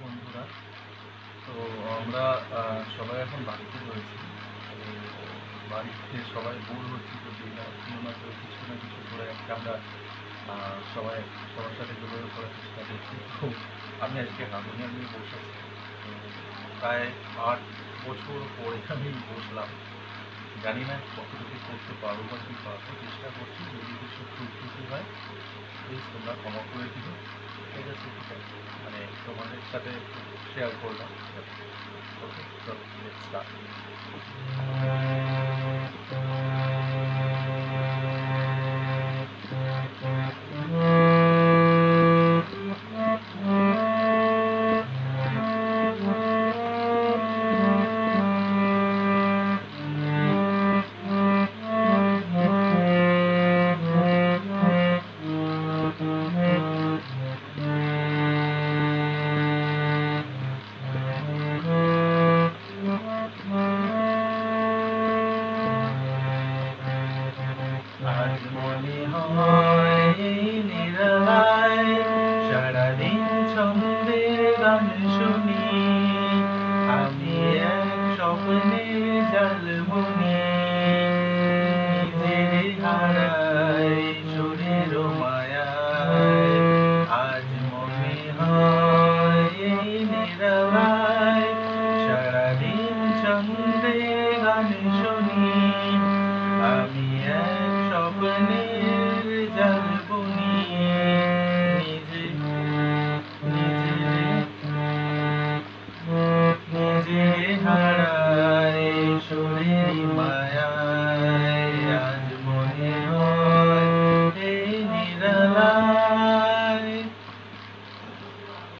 বন্ধুরা। তো আমরা সবাই এখন বাড়িতে রয়েছি। তো বাড়িতে সবাই বোর হচ্ছি, তো যে কোনো না কেউ কিছু না কিছু করে একটা আমরা সবাই সবার সাথে যোগাযোগ করার চেষ্টা করছি। তো আমি আজকে হারমোনিয়াম নিয়ে বসেছি। তো প্রায় ৮ বছর পরে আমি বসলাম। জানি না কতটুকু করতে পারবো বা কী পারবো, চেষ্টা করছি। যদি কিছু ভুল ত্রুটি হয় প্লিজ তোমরা ক্ষমা করে দিও। ঠিক আছে, ঠিক আছে, মানে তোমাদের সাথে শেয়ার করলাম। ওকে, চলো লেটস স্টার্ট। আজ মনে হয় এই নিরালায় সারাদিন ছন্দের গান শুনি, আমি এক স্বপ্নে